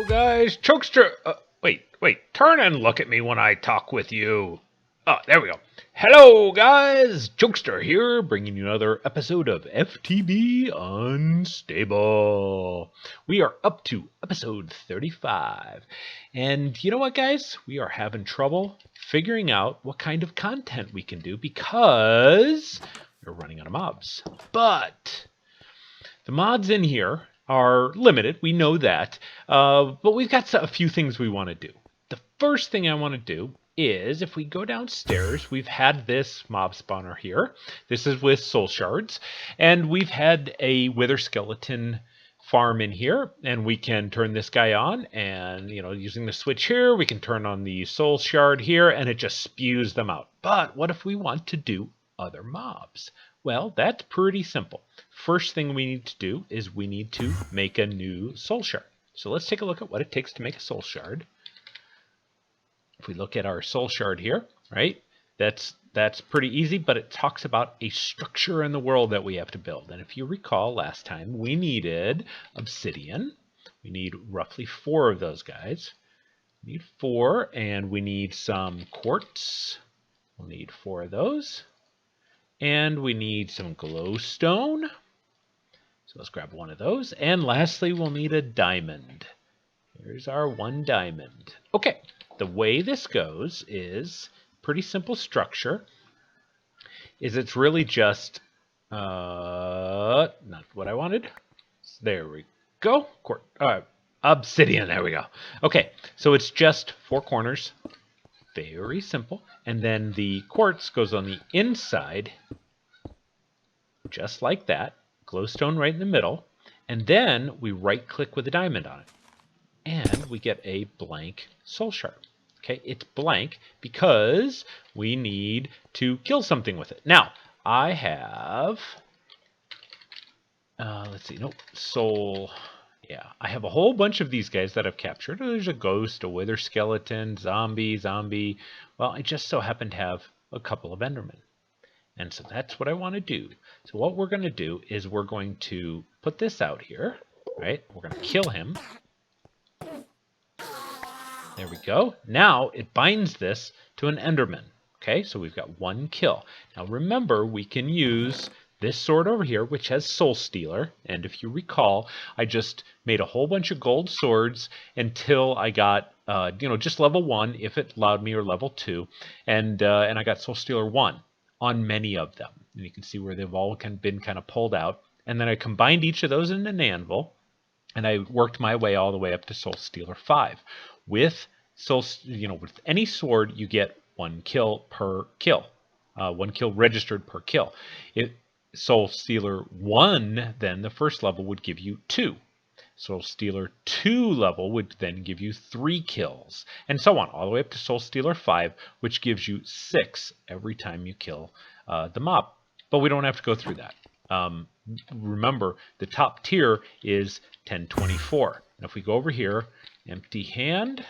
guys, Chokester. Wait, turn and look at me when I talk with you. Oh, there we go. Hello, guys, Chokester here, bringing you another episode of FTB Unstable. We are up to episode 35. And you know what, guys? We are having trouble figuring out what kind of content we can do because we're running out of mobs. But the mods in here are limited, we know that, but we've got a few things we want to do. The first thing I want to do is, if we go downstairs, we've had this mob spawner here. This is with soul shards, and we've had a wither skeleton farm in here, and we can turn this guy on, and using the switch here, we can turn on the soul shard here, and it just spews them out. But what if we want to do other mobs? Well, that's pretty simple. First thing we need to do is we need to make a new soul shard. So let's take a look at what it takes to make a soul shard. If we look at our soul shard here, right, that's pretty easy, but it talks about a structure in the world that we have to build. And if you recall last time, we needed obsidian. We need roughly 4 of those guys. We need 4, and we need some quartz. We'll need 4 of those. And we need some glowstone. So let's grab 1 of those. And lastly, we'll need a diamond. Here's our 1 diamond. Okay, the way this goes is pretty simple structure. It's really just, not what I wanted. There we go. Obsidian, there we go. Okay, so it's just 4 corners. Very simple. And then the quartz goes on the inside, just like that. Glowstone right in the middle. And then we right-click with a diamond on it. And we get a blank soul shard. Okay, it's blank because we need to kill something with it. Now, I have... let's see. Nope. Soul... Yeah, I have a whole bunch of these guys that I've captured. There's a ghost, a wither skeleton, zombie. Well, I just so happen to have a couple of Endermen. And so that's what I want to do. So what we're going to do is we're going to put this out here, right? We're going to kill him. There we go. Now it binds this to an Enderman. Okay, so we've got 1 kill. Now remember, we can use this sword over here, which has Soul Stealer, and if you recall, I just made a whole bunch of gold swords until I got, just level 1, if it allowed me, or level 2, and I got Soul Stealer 1 on many of them. And you can see where they've all been kind of pulled out, and then I combined each of those in an anvil, and I worked my way all the way up to Soul Stealer 5. With with any sword, you get 1 kill per kill, 1 kill registered per kill. Soul Stealer 1, then the first level would give you 2. Soul Stealer 2 level would then give you 3 kills, and so on, all the way up to Soul Stealer 5, which gives you 6 every time you kill the mob. But we don't have to go through that. Remember, the top tier is 1024. And if we go over here, empty hand,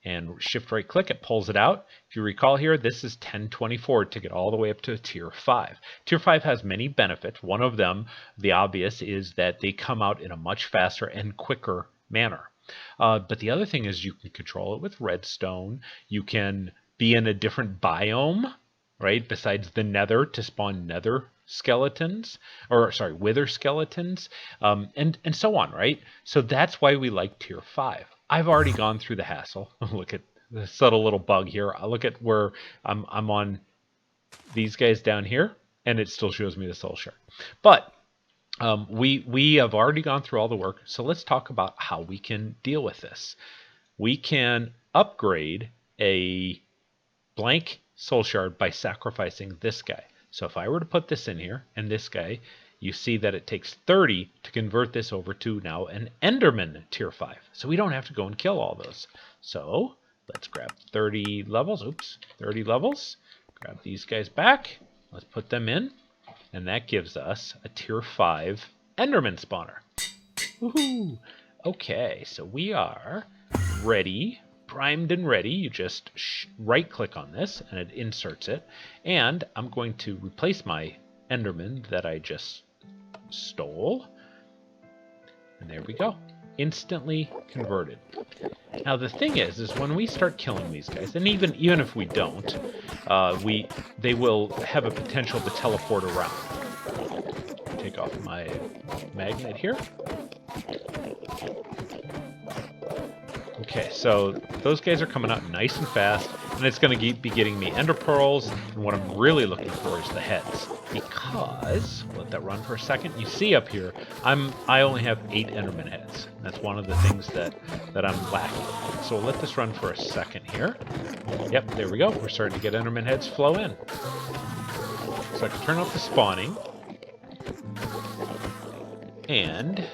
and shift right click, it pulls it out. If you recall here, this is 1024 to get all the way up to tier 5. Tier 5 has many benefits. One of them, the obvious, is that they come out in a much faster and quicker manner. But the other thing is you can control it with redstone. You can be in a different biome, right, besides the nether, to spawn nether skeletons, wither skeletons, and so on, right? So that's why we like tier 5. I've already gone through the hassle. Look at the subtle little bug here. I look at where I'm on these guys down here, and it still shows me the soul shard. But we have already gone through all the work, so let's talk about how we can deal with this. We can upgrade a blank soul shard by sacrificing this guy. So if I were to put this in here, and this guy, you see that it takes 30 to convert this over to now an Enderman tier 5. So we don't have to go and kill all those. So let's grab 30 levels. Oops, 30 levels. Grab these guys back. Let's put them in. And that gives us a tier 5 Enderman spawner. Woohoo! Okay, so we are ready, primed and ready. You just right click on this and it inserts it. And I'm going to replace my Enderman that I just stole. And there we go. instantly converted. Now the thing is when we start killing these guys, and even if we don't, they will have a potential to teleport around. Take off my magnet here. Okay, so those guys are coming out nice and fast, and it's going to be getting me ender pearls, and what I'm really looking for is the heads. Because, let that run for a second, you see up here, I only have 8 enderman heads. That's one of the things that I'm lacking. So we'll let this run for a second here. Yep, there we go. We're starting to get enderman heads flow in. So I can turn off the spawning, and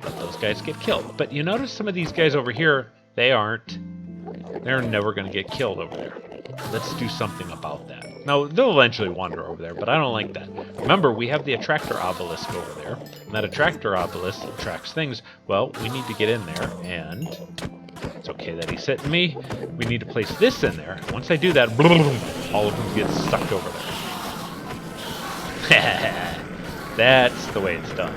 let those guys get killed. But you notice some of these guys over here, they're never going to get killed over there. Let's do something about that. Now, they'll eventually wander over there, but I don't like that. Remember, we have the attractor obelisk over there, and that attractor obelisk attracts things. Well, we need to get in there, and it's okay that he's hitting me. We need to place this in there. Once I do that, all of them get sucked over there. That's the way it's done.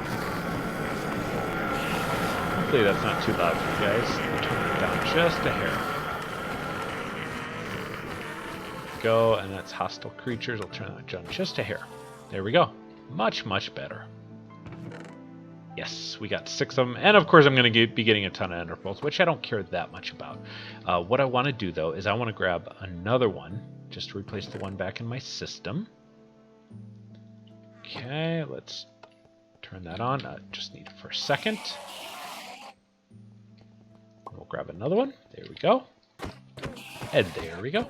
Hopefully that's not too loud for you guys. I'll turn it down just a hair. Go, and that's hostile creatures. I'll turn that down just a hair. There we go. Much, much better. Yes, we got 6 of them. And of course I'm going to be getting a ton of ender pearls, which I don't care that much about. What I want to do, though, is I want to grab another one, just to replace the one back in my system. Okay, let's turn that on. Just need it for a second. We'll grab another one. There we go. And there we go.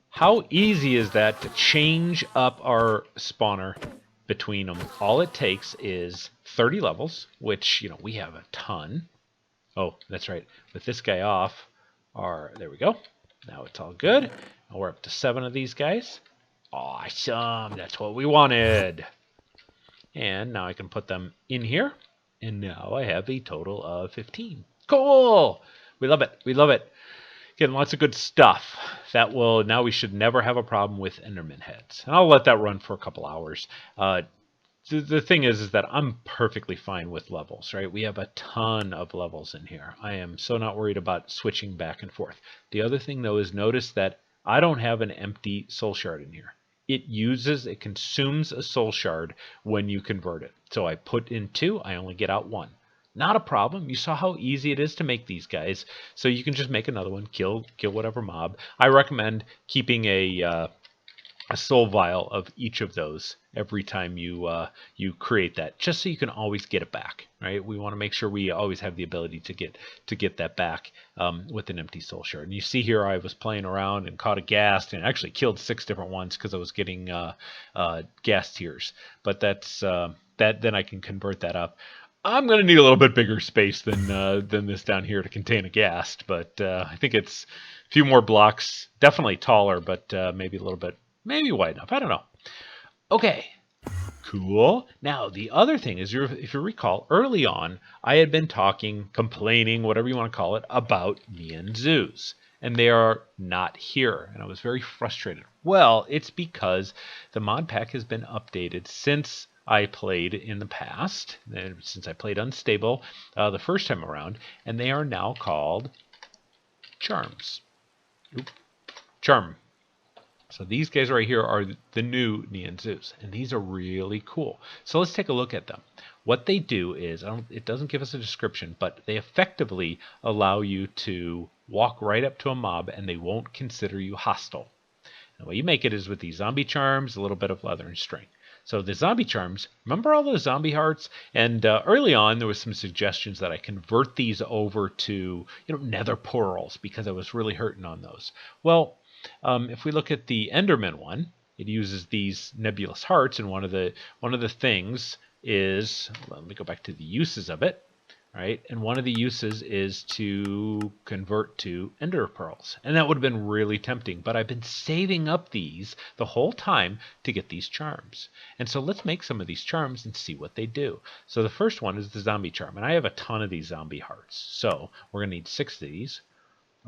How easy is that to change up our spawner between them? All it takes is 30 levels, which, you know, we have a ton. Oh, that's right. With this guy off, there we go. Now it's all good. Now we're up to 7 of these guys. Awesome. That's what we wanted. And now I can put them in here. And now I have a total of 15. Cool! We love it. We love it. Getting lots of good stuff. Now we should never have a problem with enderman heads. And I'll let that run for a couple hours. The thing is that I'm perfectly fine with levels, right? We have a ton of levels in here. I am so not worried about switching back and forth. The other thing, though, is notice that I don't have an empty soul shard in here. It consumes a soul shard when you convert it. So I put in 2, I only get out 1. Not a problem. You saw how easy it is to make these guys. So you can just make another one, kill whatever mob. I recommend keeping a soul vial of each of those every time you create that, just so you can always get it back, right? We want to make sure we always have the ability to get that back with an empty soul shard. And you see here I was playing around and caught a ghast and actually killed 6 different ones because I was getting ghast tears. But that's then I can convert that up. I'm going to need a little bit bigger space than this down here to contain a ghast, but I think it's a few more blocks, definitely taller, but maybe a little bit, maybe wide enough. I don't know. Okay, cool. Now, the other thing is, if you recall, early on, I had been talking, complaining, whatever you want to call it, about neon zoos, and they are not here, and I was very frustrated. Well, it's because the mod pack has been updated since I played in the past, since I played Unstable the first time around, and they are now called Charms. Charm. So these guys right here are the new neon zoos, and these are really cool. So let's take a look at them. What they do is, it doesn't give us a description, but they effectively allow you to walk right up to a mob and they won't consider you hostile. And the way you make it is with these zombie charms, a little bit of leather and string. So the zombie charms, remember all those zombie hearts? And early on, there was some suggestions that I convert these over to, nether pearls, because I was really hurting on those. Well, if we look at the Enderman one, it uses these nebulous hearts, and one of the things is, let me go back to the uses of it. Right? And one of the uses is to convert to ender pearls. And that would have been really tempting, but I've been saving up these the whole time to get these charms. And so let's make some of these charms and see what they do. So the first one is the zombie charm, and I have a ton of these zombie hearts. So we're going to need 6 of these.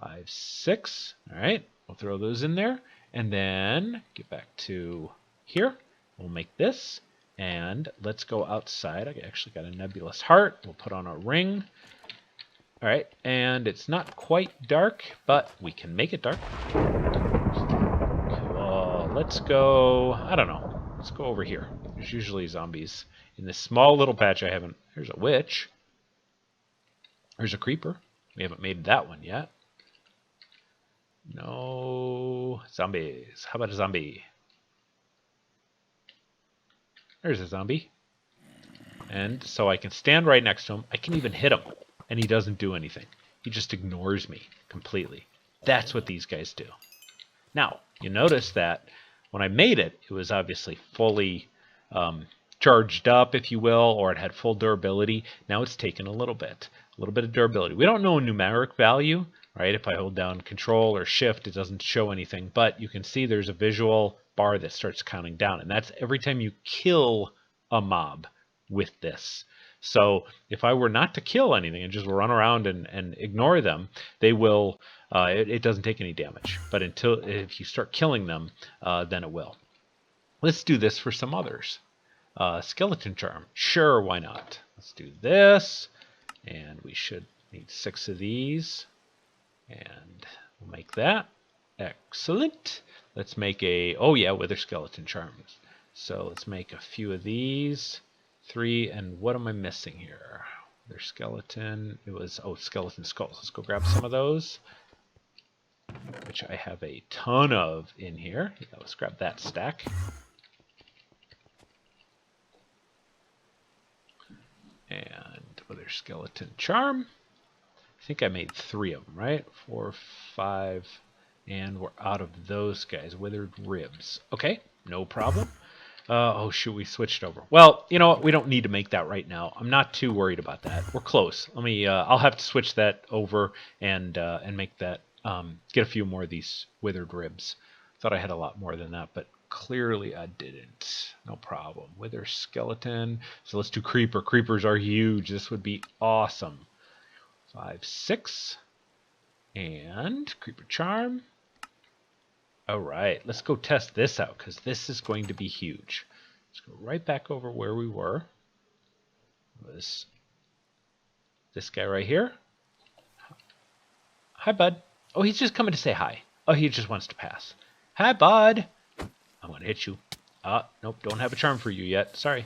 5, 6. All right, we'll throw those in there, and then get back to here. We'll make this. And let's go outside. I actually got a nebulous heart. We'll put on a ring. All right, and it's not quite dark, but we can make it dark. Cool. Let's go, I don't know. Let's go over here. There's usually zombies in this small little patch I haven't. There's a witch. There's a creeper. We haven't made that one yet. No zombies. How about a zombie? There's a zombie. And so I can stand right next to him. I can even hit him, and he doesn't do anything. He just ignores me completely. That's what these guys do. Now, you notice that when I made it, it was obviously fully charged up, if you will, or it had full durability. Now it's taken a little bit of durability. We don't know a numeric value, right? If I hold down Control or Shift, it doesn't show anything, but you can see there's a visual bar that starts counting down, and that's every time you kill a mob with this. So if I were not to kill anything and just run around and ignore them, they will. It doesn't take any damage. But if you start killing them, then it will. Let's do this for some others. Skeleton charm. Sure, why not? Let's do this, and we should need 6 of these, and we'll make that. Excellent. Let's make a. Oh yeah, wither skeleton charms. So let's make a few of these. 3, and what am I missing here? There's skeleton. It was, skeleton skulls. Let's go grab some of those, which I have a ton of in here. Let's grab that stack. And wither skeleton charm. I think I made 3 of them, right? 4, 5, and we're out of those guys. Withered ribs. Okay, no problem. Oh, shoot, we switched over. Well, you know what? We don't need to make that right now. I'm not too worried about that. We're close. Let me. I'll have to switch that over and make that. Get a few more of these withered ribs. Thought I had a lot more than that, but clearly I didn't. No problem. Wither skeleton. So let's do creeper. Creepers are huge. This would be awesome. 5, 6, and creeper charm. All right, let's go test this out because this is going to be huge. Let's go right back over where we were. Was this guy right here? Hi, bud. Oh, he's just coming to say hi. Oh, he just wants to pass. Hi, bud. I'm going to hit you. Nope, don't have a charm for you yet. Sorry.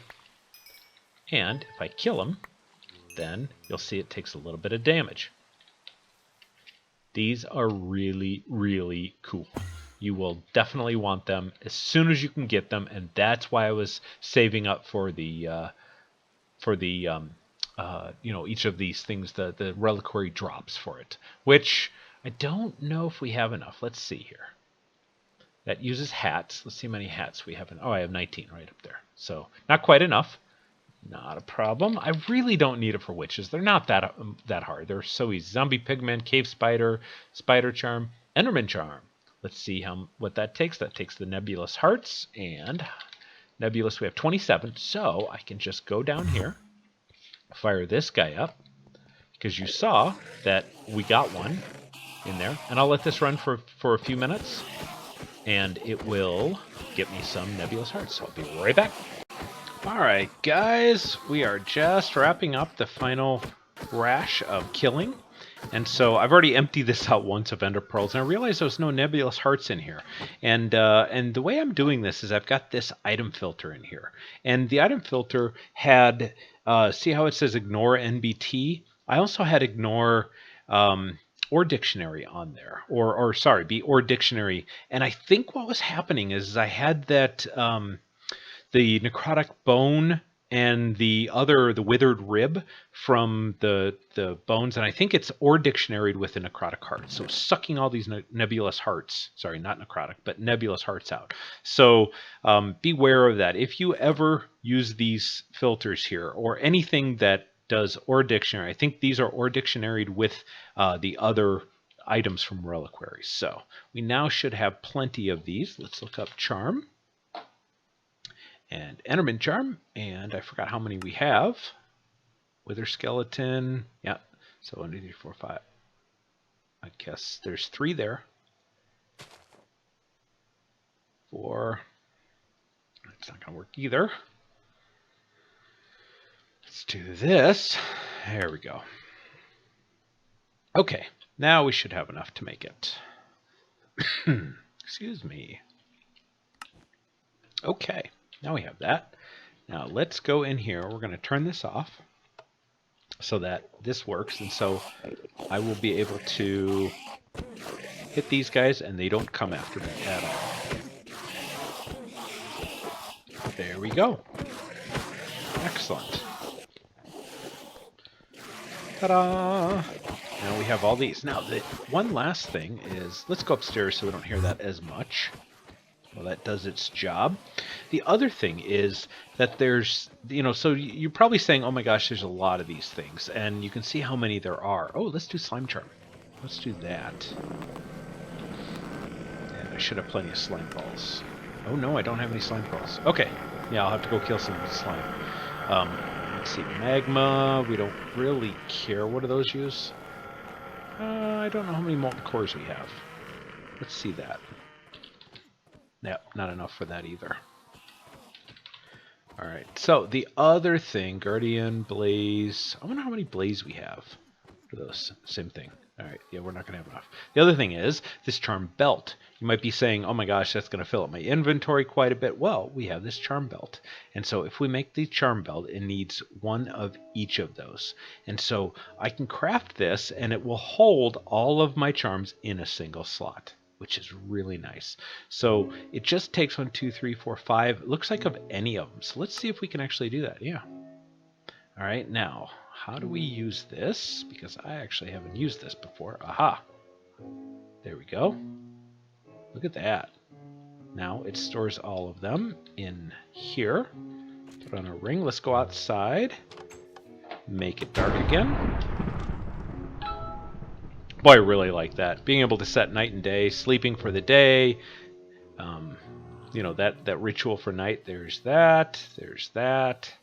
And if I kill him, then you'll see it takes a little bit of damage. These are really, really cool. You will definitely want them as soon as you can get them, and that's why I was saving up for the each of these things, the reliquary drops for it, which I don't know if we have enough. Let's see here. That uses hats. Let's see how many hats we have. I have 19 right up there. So not quite enough. Not a problem. I really don't need it for witches. They're not that hard. They're so easy. Zombie pigment, cave spider, spider charm, Enderman charm. Let's see what that takes. That takes the nebulous hearts, and nebulous we have 27. So I can just go down here, fire this guy up, because you saw that we got one in there. And I'll let this run for a few minutes, and it will get me some nebulous hearts. So I'll be right back. All right, guys, we are just wrapping up the final rash of killing. And so I've already emptied this out once of ender pearls, and I realized there was no nebulous hearts in here. And the way I'm doing this is I've got this item filter in here. And the item filter had, see how it says ignore NBT? I also had ignore or dictionary on there, or sorry, be or dictionary. And I think what was happening is I had that the necrotic bone and the withered rib from the bones, and I think it's or dictionaried with a necrotic heart. So sucking all these nebulous hearts, sorry, not necrotic, but nebulous hearts out. So beware of that. If you ever use these filters here, or anything that does or dictionary, I think these are or dictionaried with the other items from Reliquary. So we now should have plenty of these. Let's look up charm. And Enderman charm, and I forgot how many we have. Wither skeleton, yeah. So 1, 2, 3, 4, 5. I guess there's 3 there. 4. It's not gonna work either. Let's do this. There we go. Okay, now we should have enough to make it. Excuse me. Okay, now we have that. Now let's go in here. We're going to turn this off so that this works. And so I will be able to hit these guys and they don't come after me at all. There we go. Excellent. Ta-da! Now we have all these. Now, the one last thing is, let's go upstairs so we don't hear that as much. Well, that does its job. The other thing is that there's, so you're probably saying, oh my gosh, there's a lot of these things. And you can see how many there are. Oh, let's do slime charm. Let's do that. And I should have plenty of slime balls. Oh no, I don't have any slime balls. Okay, yeah, I'll have to go kill some slime. Let's see, magma, we don't really care. What do those use? I don't know how many molten cores we have. Let's see that. Yep, not enough for that either. Alright, so the other thing, Guardian, Blaze. I wonder how many Blaze we have for those. Same thing. Alright, yeah, we're not going to have enough. The other thing is this charm belt. You might be saying, oh my gosh, that's going to fill up my inventory quite a bit. Well, we have this charm belt. And so if we make the charm belt, it needs one of each of those. And so I can craft this and it will hold all of my charms in a single slot, which is really nice. So it just takes 1, 2, 3, 4, 5. It looks like of any of them. So let's see if we can actually do that. Yeah. All right, now, how do we use this? Because I actually haven't used this before. Aha. There we go. Look at that. Now it stores all of them in here. Put on a ring. Let's go outside. Make it dark again. Boy, I really like that. Being able to set night and day, sleeping for the day. That ritual for night. There's that.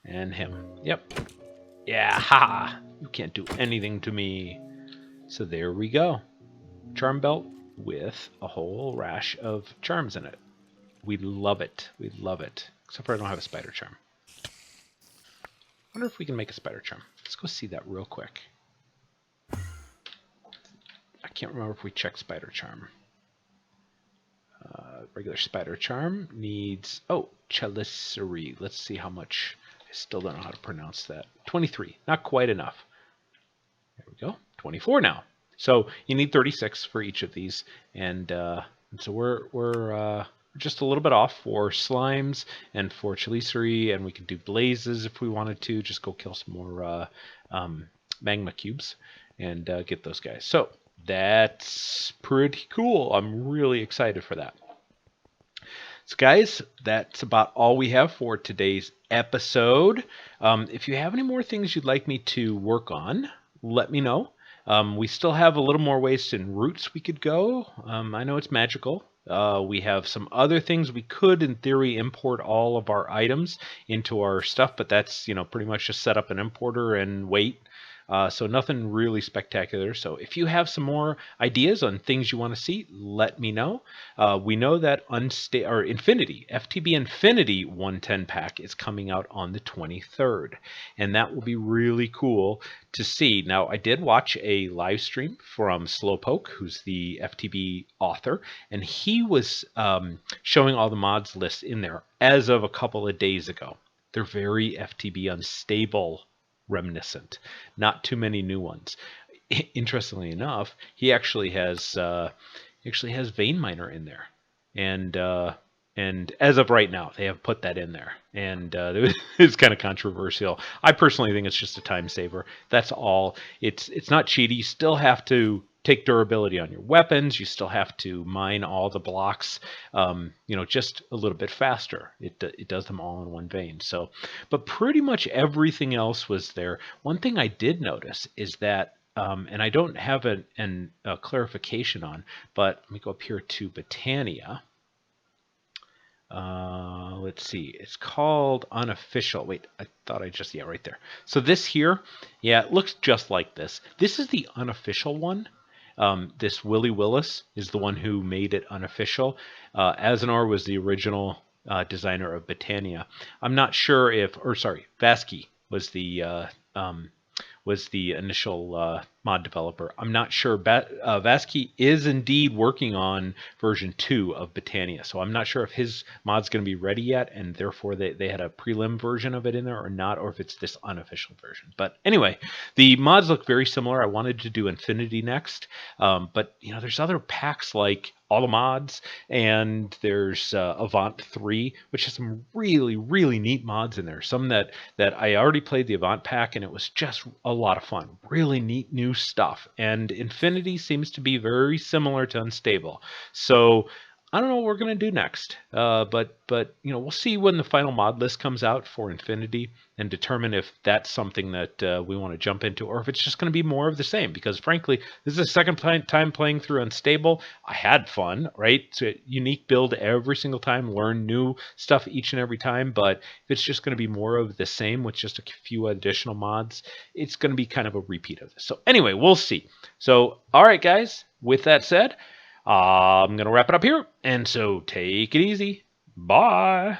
And him. Yep. Yeah, ha! You can't do anything to me. So there we go. Charm belt with a whole rash of charms in it. We love it. We love it. Except for I don't have a spider charm. I wonder if we can make a spider charm. Let's go see that real quick. I can't remember if we checked spider charm. Regular spider charm needs... Oh, Reliquary. Let's see how much... I still don't know how to pronounce that. 23. Not quite enough. There we go. 24 now. So you need 36 for each of these. And so we're just a little bit off for slimes and for Reliquary. And we can do blazes if we wanted to. Just go kill some more magma cubes and get those guys. So that's pretty cool. I'm really excited for that. So guys, that's about all we have for today's episode. If you have any more things you'd like me to work on, let me know. We still have a little more ways and routes we could go. I know it's magical. We have some other things we could, in theory, import all of our items into our stuff, but that's, pretty much just set up an importer and wait. So nothing really spectacular. So if you have some more ideas on things you want to see, let me know. We know that Infinity, FTB Infinity 110 pack is coming out on the 23rd. And that will be really cool to see. Now, I did watch a live stream from Slowpoke, who's the FTB author, and he was showing all the mods lists in there as of a couple of days ago. They're very FTB unstable reminiscent, not too many new ones. Interestingly enough, he actually has Vein Miner in there, and as of right now, they have put that in there, and it's kind of controversial. I personally think it's just a time saver. That's all. It's not cheaty. You still have to take durability on your weapons. You still have to mine all the blocks, just a little bit faster. It does them all in one vein. So, but pretty much everything else was there. One thing I did notice is that, and I don't have a clarification on, but let me go up here to Botania. Let's see. It's called unofficial. Wait, I thought yeah, right there. So this here, yeah, it looks just like this. This is the unofficial one. This Willie Willis is the one who made it unofficial. Azenor was the original designer of Botania. I'm not sure Vasky was the initial mod developer. I'm not sure. Vasky is indeed working on version 2 of Britannia, so I'm not sure if his mod's going to be ready yet, and therefore they had a prelim version of it in there or not, or if it's this unofficial version. But anyway, the mods look very similar. I wanted to do Infinity next, but there's other packs like all the mods, and there's Avant 3, which has some really, really neat mods in there. Some that I already played the Avant pack, and it was just a lot of fun. Really neat new stuff. And Infinity seems to be very similar to Unstable. So I don't know what we're going to do next, but we'll see when the final mod list comes out for Infinity and determine if that's something that we want to jump into, or if it's just going to be more of the same. Because frankly, this is the second time playing through Unstable. I had fun, right? It's a unique build every single time, learn new stuff each and every time. But if it's just going to be more of the same with just a few additional mods, it's going to be kind of a repeat of this. So anyway, we'll see. So all right, guys. With that said, I'm going to wrap it up here. And so take it easy. Bye.